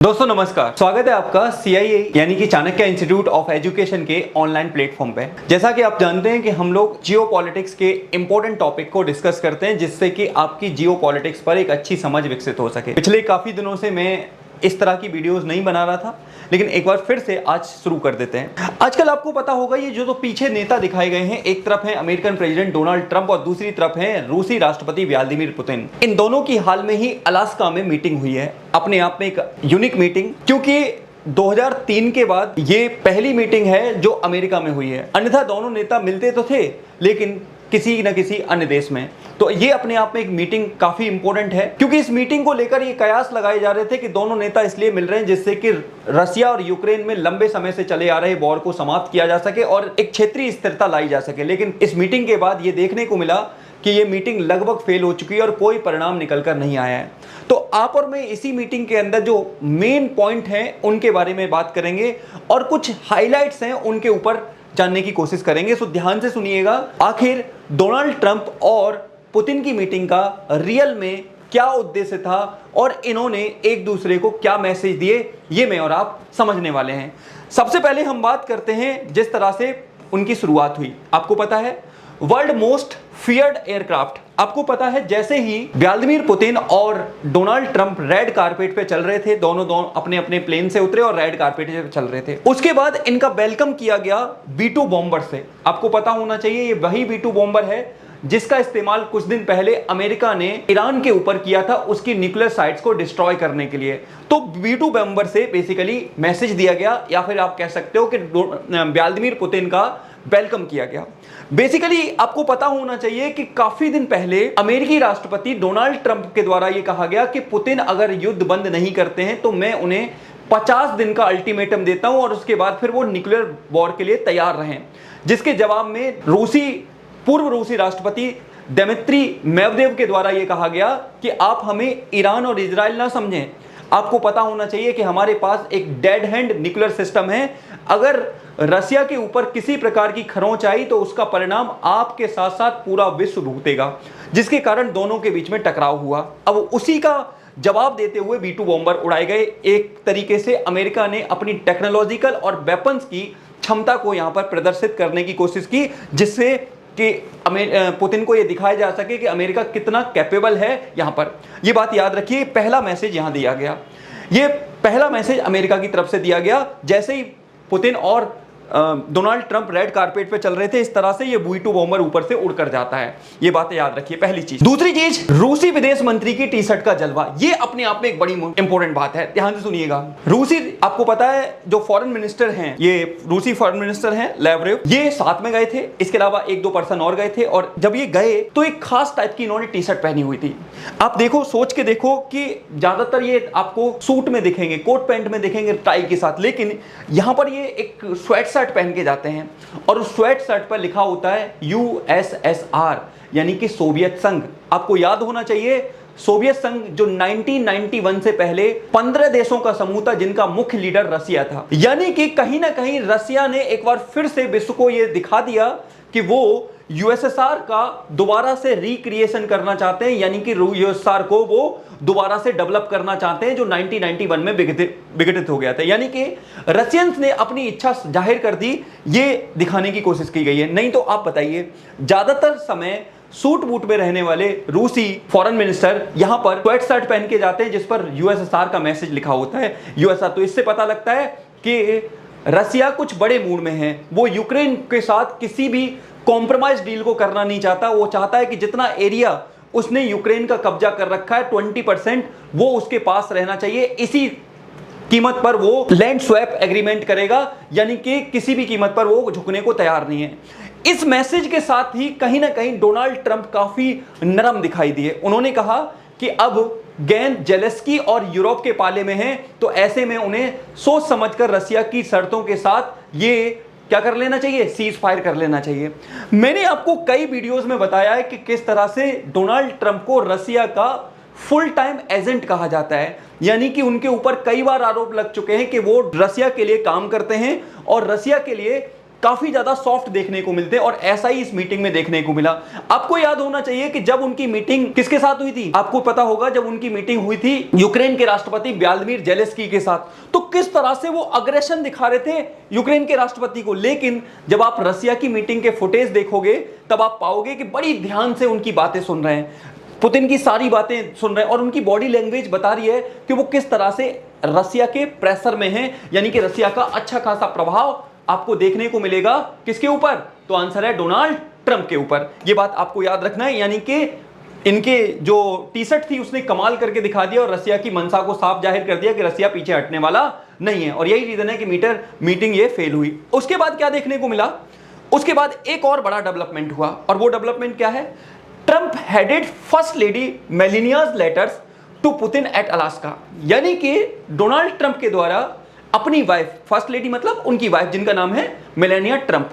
दोस्तों नमस्कार, स्वागत है आपका CIE यानी कि चाणक्य इंस्टीट्यूट ऑफ एजुकेशन के ऑनलाइन प्लेटफॉर्म पे। जैसा कि आप जानते हैं कि हम लोग जियो पॉलिटिक्स के इंपॉर्टेंट टॉपिक को डिस्कस करते हैं जिससे कि आपकी जियो पॉलिटिक्स पर एक अच्छी समझ विकसित हो सके। पिछले काफी दिनों से मैं इस तरह की वीडियोस नहीं बना रहा था, लेकिन एक बार फिर से आज शुरू कर देते हैं। आजकल आपको पता होगा ये जो पीछे नेता दिखाए गए हैं, एक तरफ है अमेरिकन प्रेसिडेंट डोनाल्ड ट्रंप और दूसरी तरफ है रूसी राष्ट्रपति व्लादिमीर पुतिन। इन दोनों की हाल में ही अलास्का में मीटिंग हुई है, अपने आप में एक यूनिक मीटिंग, क्योंकि 2003 के बाद ये पहली मीटिंग है जो अमेरिका में हुई है। अन्यथा दोनों नेता मिलते तो थे लेकिन किसी न किसी अन्य देश में। तो ये अपने आप में एक मीटिंग काफी इंपॉर्टेंट है, क्योंकि इस मीटिंग को लेकर ये कयास लगाए जा रहे थे कि दोनों नेता इसलिए मिल रहे हैं जिससे कि रसिया और यूक्रेन में लंबे समय से चले आ रहे वॉर को समाप्त किया जा सके और एक क्षेत्रीय स्थिरता लाई जा सके। लेकिन इस मीटिंग के बाद ये देखने को मिला कि ये मीटिंग लगभग फेल हो चुकी है और कोई परिणाम निकल कर नहीं आया है। तो आप और मैं इसी मीटिंग के अंदर जो मेन पॉइंट हैं उनके बारे में बात करेंगे और कुछ हाइलाइट्स हैं उनके ऊपर जानने की कोशिश करेंगे। सो ध्यान से सुनिएगा, आखिर डोनाल्ड ट्रंप और पुतिन की मीटिंग का रियल में क्या उद्देश्य था और इन्होंने एक दूसरे को क्या मैसेज दिए, ये मैं और आप समझने वाले हैं। सबसे पहले हम बात करते हैं जिस तरह से उनकी शुरुआत हुई। आपको पता है वर्ल्ड मोस्ट फियर्ड एयरक्राफ्ट, आपको पता है जैसे ही व्लादिमीर पुतिन और डोनाल्ड ट्रंप रेड कारपेट पे चल रहे थे, दोनों अपने अपने प्लेन से उतरे और रेड कारपेट पे चल रहे थे। उसके बाद इनका वेलकम किया गया B-2 बॉम्बर से। आपको पता होना चाहिए ये वही B-2 बॉम्बर है जिसका इस्तेमाल कुछ दिन पहले अमेरिका ने ईरान के ऊपर किया था उसकी न्यूक्लियर साइट्स को डिस्ट्रॉय करने के लिए। तो B-2 बॉम्बर से बेसिकली मैसेज दिया गया, या फिर आप कह सकते हो कि व्लादिमीर पुतिन का वेलकम किया गया। बेसिकली आपको पता होना चाहिए कि काफी दिन पहले अमेरिकी राष्ट्रपति डोनाल्ड ट्रंप के द्वारा यह कहा गया कि पुतिन अगर युद्ध बंद नहीं करते हैं तो मैं उन्हें 50 दिन का अल्टीमेटम देता हूं और उसके बाद फिर वो न्यूक्लियर वॉर के लिए तैयार रहें। जिसके जवाब में पूर्व रूसी राष्ट्रपति दिमित्री मेदवेदेव के द्वारा यह कहा गया कि आप हमें ईरान और इजराइल ना समझें। आपको पता होना चाहिए कि हमारे पास एक डेड हैंड न्यूक्लियर सिस्टम है। अगर रसिया के ऊपर किसी प्रकार की खरोंच आई तो उसका परिणाम आपके साथ साथ पूरा विश्व भुगतेगा, जिसके कारण दोनों के बीच में टकराव हुआ। अब उसी का जवाब देते हुए B-2 बॉम्बर उड़ाए गए। एक तरीके से अमेरिका ने अपनी टेक्नोलॉजिकल और वेपन्स की क्षमता को यहां पर प्रदर्शित करने की कोशिश की, जिससे कि पुतिन को यह दिखाया जा सके कि अमेरिका कितना कैपेबल है। यहां पर यह बात याद रखिए, पहला मैसेज यहां दिया गया। यह पहला मैसेज अमेरिका की तरफ से दिया गया। जैसे ही पुतिन और डोनाल्ड ट्रंप रेड कारपेट पे चल रहे थे, इस तरह से ये B-2 बॉम्बर ऊपर से उड़कर जाता है। ये बातें याद रखिए, पहली चीज। दूसरी चीज, रूसी विदेश मंत्री की टी शर्ट का जलवा, ये अपने आप में एक बड़ी इंपॉर्टेंट बात है, ध्यान से सुनिएगा। रूसी, आपको पता है जो फॉरेन मिनिस्टर हैं, ये रूसी फॉरेन मिनिस्टर हैं लावरेव, ये साथ में गए थे। इसके अलावा एक दो पर्सन और गए थे और जब ये गए तो एक खास टाइप की इन्होंने टी शर्ट पहनी हुई थी। आप देखो, सोच के देखो कि ज्यादातर ये आपको सूट में दिखेंगे, कोट पैंट में दिखेंगे टाई के साथ, लेकिन यहां पर ये एक स्वेट शर्ट पहन के जाते हैं और उस स्वेट शर्ट पर लिखा होता है USSR यानी कि सोवियत संघ। आपको याद होना चाहिए सोवियत संघ जो 1991 से पहले 15 देशों का समूह था जिनका मुख्य लीडर रसिया था। यानी कि कहीं ना कहीं रसिया ने एक बार फिर से विश्व को यह दिखा दिया कि वो USSR का दोबारा से रिक्रिएशन करना चाहते हैं, यानी कि USSR को वो दोबारा से डेवलप करना चाहते हैं जो 1991 में विघटित हो गया था। यानी कि रशियंस ने अपनी इच्छा जाहिर कर दी, ये दिखाने की कोशिश की गई है। नहीं तो आप बताइए, ज्यादातर समय सूट बूट में रहने वाले रूसी फॉरेन मिनिस्टर यहां पर स्वेट शर्ट पहन के जाते हैं जिस पर USSR का मैसेज लिखा होता है USSR। तो इससे पता लगता है कि रसिया कुछ बड़े मूड में है। वो यूक्रेन के साथ किसी भी कॉम्प्रोमाइज डील को करना नहीं चाहता। वो चाहता है कि जितना एरिया उसने यूक्रेन का कब्जा कर रखा है 20% वो उसके पास रहना चाहिए। इसी कीमत पर वो लैंड स्वैप एग्रीमेंट करेगा, यानी कि किसी भी कीमत पर वो झुकने को तैयार नहीं है। इस मैसेज के साथ ही कहीं ना कहीं डोनाल्ड ट्रंप काफी नरम दिखाई दिए। उन्होंने कहा कि अब गेंद जेलेंस्की और यूरोप के पाले में है, तो ऐसे में उन्हें सोच समझकर रसिया की शर्तों के साथ ये क्या कर लेना चाहिए, सीज फायर कर लेना चाहिए। मैंने आपको कई वीडियोस में बताया है कि किस तरह से डोनाल्ड ट्रंप को रसिया का फुल टाइम एजेंट कहा जाता है, यानी कि उनके ऊपर कई बार आरोप लग चुके हैं कि वो रसिया के लिए काम करते हैं और रसिया के लिए काफी ज्यादा सॉफ्ट देखने को मिलते हैं और ऐसा ही इस मीटिंग में देखने को मिला। आपको याद होना चाहिए कि जब उनकी मीटिंग किसके साथ हुई थी, आपको पता होगा जब उनकी मीटिंग हुई थी यूक्रेन के राष्ट्रपति व्लादिमीर जेलेंस्की के साथ, तो किस तरह से वो अग्रेशन दिखा रहे थे यूक्रेन के राष्ट्रपति को। लेकिन जब आप रसिया की मीटिंग के फुटेज देखोगे तब आप पाओगे कि बड़ी ध्यान से उनकी बातें सुन रहे हैं, पुतिन की सारी बातें सुन रहे हैं और उनकी बॉडी लैंग्वेज बता रही है कि वो किस तरह से रसिया के प्रेशर में है, यानी कि रसिया का अच्छा खासा प्रभाव आपको देखने को मिलेगा। किसके ऊपर? तो आंसर है डोनाल्ड ट्रंप के ऊपर। ये बात आपको याद रखना है, यानी कि इनके जो टी शर्ट थी उसने कमाल करके दिखा दिया और रसिया की मंशा को साफ जाहिर कर दिया कि रसिया पीछे हटने वाला नहीं है, और यही रीजन है कि मीटिंग ये फेल हुई। उसके बाद क्या देखने को मिला? उसके बाद एक और बड़ा डेवलपमेंट हुआ, और वो डेवलपमेंट क्या है? Trump headed first lady Melania's letters to Putin at Alaska, यानी कि डोनाल्ड ट्रंप के द्वारा अपनी वाइफ, फर्स्ट लेडी मतलब उनकी वाइफ जिनका नाम है मेलानिया ट्रंप,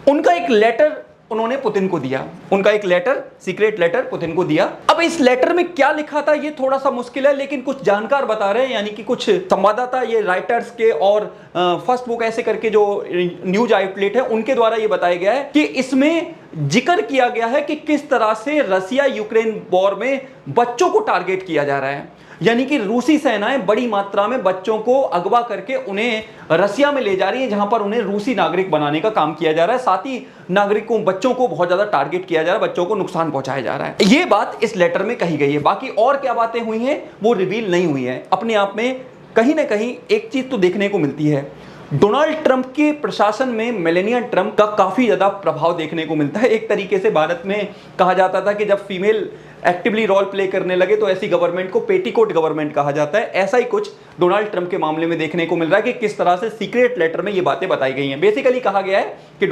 उनका एक लेटर उन्होंने पुतिन को दिया, उनका एक लेटर, सीक्रेट लेटर पुतिन को दिया। अब इस लेटर में क्या लिखा था ये थोड़ा सा मुश्किल है, लेकिन कुछ जानकार बता रहे हैं, यानी कि कुछ संवाददाता, ये राइटर्स के और फर्स्ट बुक ऐसे करके जो न्यूज आउटलेट है उनके द्वारा ये बताया गया है कि इसमें जिक्र किया गया है कि किस तरह से रसिया यूक्रेन वॉर में बच्चों को टारगेट किया जा रहा है, यानी कि रूसी सेनाएं बड़ी मात्रा में बच्चों को अगवा करके उन्हें रसिया में ले जा रही है, जहां पर उन्हें रूसी नागरिक बनाने का काम किया जा रहा है। साथ ही नागरिकों, बच्चों को बहुत ज्यादा टारगेट किया जा रहा है, बच्चों को नुकसान पहुंचाया जा रहा है। ये बात इस लेटर में कही गई है। बाकी और क्या बातें हुई हैं वो रिवील नहीं हुई है। अपने आप में कहीं ना कहीं एक चीज तो देखने को मिलती है, डोनाल्ड ट्रंप के प्रशासन में मेलानिया ट्रंप का काफी ज्यादा प्रभाव देखने को मिलता है। एक तरीके से भारत में कहा जाता था कि जब फीमेल एक्टिवली रोल प्ले करने लगे तो ऐसी गवर्नमेंट को पेटीकोट गवर्नमेंट कहा जाता है। ऐसा ही कुछ डोनाल्ड ट्रंप के मामले में देखने को मिल रहा है कि किस तरह से सीक्रेट लेटर में ये बातें बताई गई हैं। बेसिकली कहा गया है कि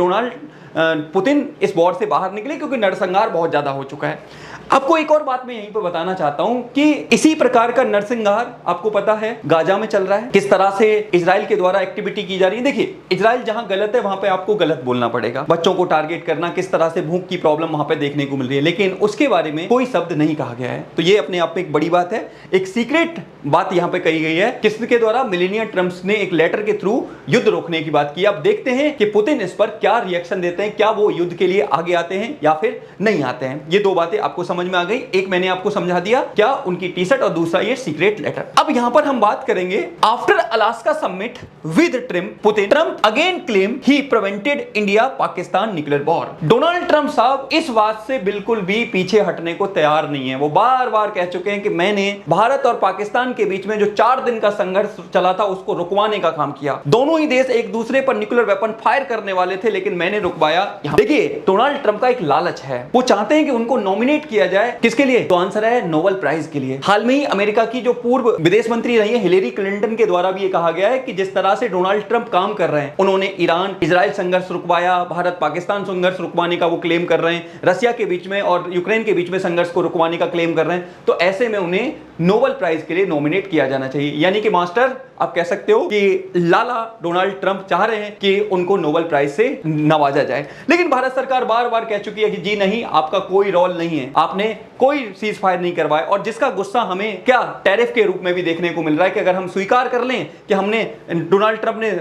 पुतिन इस वॉर से बाहर निकले क्योंकि नरसंहार बहुत ज्यादा हो चुका है। आपको एक और बात मैं यहीं पर बताना चाहता हूं कि इसी प्रकार का नरसंहार आपको पता है गाजा में चल रहा है, किस तरह से इजराइल के द्वारा एक्टिविटी की जा रही है। देखिए, इजराइल जहां गलत है वहां पे आपको गलत बोलना पड़ेगा। बच्चों को टारगेट करना, किस तरह से भूख की प्रॉब्लम वहां पे देखने को मिल रही है, लेकिन उसके बारे में कोई शब्द नहीं कहा गया है। तो ये अपने आप में एक बड़ी बात है। एक सीक्रेट बात यहां पे कही गई है, किसके द्वारा? मेलानिया ट्रंप ने एक लेटर के थ्रू युद्ध रोकने की बात की। अब देखते हैं कि पुतिन इस पर क्या रिएक्शन देते हैं, क्या वो युद्ध के लिए आगे आते हैं या फिर नहीं आते हैं। ये दो बातें आपको समझ में आ गई। एक मैंने आपको समझा दिया क्या, उनकी टी शर्ट, और दूसरा ये सीक्रेट लेटर। अब यहां पर हम बात करेंगे after Alaska summit with Trump, Putin Trump again claim he prevented India Pakistan nuclear war. Donald Trump साहब इस बात से बिल्कुल भी पीछे हटने को तैयार नहीं है। वो बार बार कह चुके हैं कि मैंने भारत और पाकिस्तान के बीच में जो 4 दिन का संघर्ष चला था उसको रुकवाने का काम किया। दोनों ही देश एक दूसरे पर न्यूक्लियर वेपन फायर करने वाले थे, लेकिन मैंने रुकवाया। देखिए, डोनाल्ड ट्रंप का एक लालच है, वो चाहते हैं कि उनको नॉमिनेट किया जाए। किसके लिए? तो आंसर है नोबेल प्राइज के लिए। हाल में ही अमेरिका की जो पूर्व विदेश मंत्री रही है हिलेरी क्लिंटन के द्वारा भी ये कहा गया है कि जिस तरह से डोनाल्ड ट्रंप काम कर रहे हैं, उन्होंने ईरान इजराइल संघर्ष रुकवाया, भारत पाकिस्तान संघर्ष रुकवाने का वो क्लेम कर रहे हैं, रसिया के बीच में और यूक्रेन के बीच में संघर्ष को रुकवाने का क्लेम कर रहे हैं, तो ऐसे में उन्हें नोबेल प्राइज के लिए नॉमिनेट किया जाना चाहिए। यानी कि मास्टर आप कह सकते हो कि लाला डोनाल्ड ट्रंप चाह रहे हैं कि उनको नोबेल प्राइज से नवाजा जाए। लेकिन भारत सरकार बार बार कह चुकी है कि जी नहीं, आपका कोई रोल नहीं है, आपने कोई सीज फायर नहीं करवाया। और जिसका गुस्सा हमें क्या टैरिफ के रूप में भी देखने को मिल रहा है कि अगर हम स्वीकार कर लें कि हमने डोनाल्ड ट्रंप ने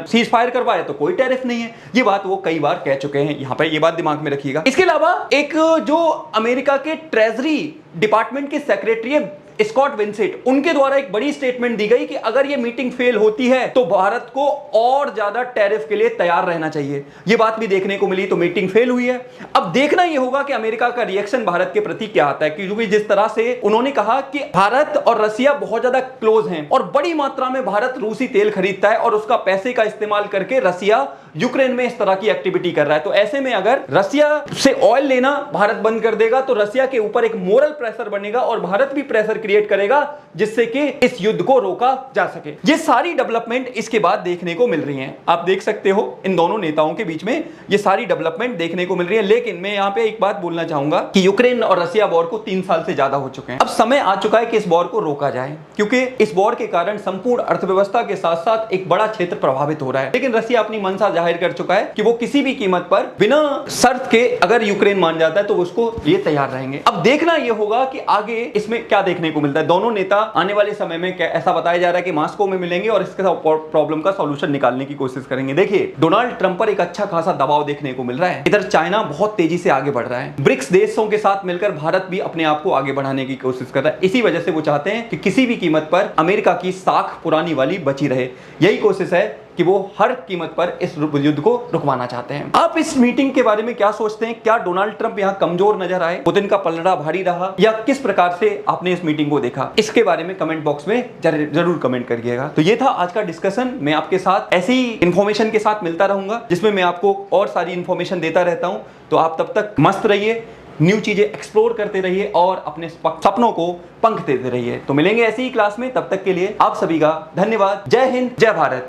सीज फायर करवाया तो कोई टैरिफ नहीं है। ये बात वो कई बार कह चुके हैं, यहां पर ये बात दिमाग में रखिएगा। इसके अलावा एक जो अमेरिका के ट्रेजरी डिपार्टमेंट के सेक्रेटरी स्कॉट विंसेंट, उनके द्वारा एक बड़ी स्टेटमेंट दी गई कि अगर ये मीटिंग फेल होती है तो भारत को और ज्यादा टैरिफ के लिए तैयार रहना चाहिए। ये बात भी देखने को मिली। तो मीटिंग फेल हुई है। अब देखना यह होगा कि अमेरिका का रिएक्शन भारत के प्रति क्या आता है, क्योंकि जिस तरह से उन्होंने कहा कि भारत और रसिया बहुत ज्यादा क्लोज हैं और बड़ी मात्रा में भारत रूसी तेल खरीदता है और उसका पैसे का इस्तेमाल करके रसिया यूक्रेन में इस तरह की एक्टिविटी कर रहा है। तो ऐसे में अगर रसिया से ऑयल लेना भारत बंद कर देगा तो रसिया के ऊपर एक मोरल प्रेशर बनेगा और भारत भी प्रेशर क्रिएट करेगा जिससे कि इस युद्ध को रोका जा सके। ये सारी डेवलपमेंट इसके बाद देखने को मिल रही हैं। आप देख सकते हो इन दोनों नेताओं के बीच में ये सारी डेवलपमेंट देखने को मिल रही है। लेकिन मैं यहां पे एक बात बोलना चाहूंगा कि यूक्रेन और रसिया वॉर को 3 साल से ज्यादा हो चुके हैं। अब समय आ चुका है कि इस वॉर को रोका जाए, क्योंकि इस वॉर के कारण संपूर्ण अर्थव्यवस्था के साथ साथ एक बड़ा क्षेत्र प्रभावित हो रहा है। लेकिन रसिया अपनी मंशा जाहिर कर चुका है कि वो किसी भी कीमत पर बिना शर्त के अगर यूक्रेन मान जाता है तो उसको ये तैयार रहेंगे। अब देखना ये होगा कि आगे इसमें क्या देखने को मिलता है। दोनों नेता आने वाले समय में ऐसा बताया जा रहा है कि मॉस्को में मिलेंगे और इसके प्रॉब्लम का सॉल्यूशन निकालने की कोशिश करेंगे। देखिए, डोनाल्ड ट्रंप पर एक अच्छा खासा दबाव देखने को मिल रहा है। इधर चाइना बहुत तेजी से आगे बढ़ रहा है। ब्रिक्स देशों के साथ मिलकर भारत भी अपने आप को आगे बढ़ाने की कोशिश कर रहा है। इसी वजह से वो चाहते हैं कि किसी भी कीमत पर अमेरिका की साख पुरानी वाली बची रहे। यही कोशिश है कि वो हर कीमत पर इस युद्ध को रुकवाना चाहते हैं। आप इस मीटिंग के बारे में क्या सोचते हैं? क्या डोनाल्ड ट्रंप यहां कमजोर नजर आए, पुतिन का पलड़ा भारी रहा, या किस प्रकार से आपने इस मीटिंग को देखा? इसके बारे में कमेंट बॉक्स में जरूर कमेंट करिएगा। तो ये था आज का डिस्कशन। मैं आपके साथ ऐसी इंफॉर्मेशन के साथ मिलता रहूंगा जिसमें मैं आपको और सारी इंफॉर्मेशन देता रहता हूं। तो आप तब तक मस्त रहिए, न्यू चीजें एक्सप्लोर करते रहिए और अपने सपनों को पंख देते रहिए। तो मिलेंगे ऐसी ही क्लास में, तब तक के लिए आप सभी का धन्यवाद। जय हिंद, जय भारत।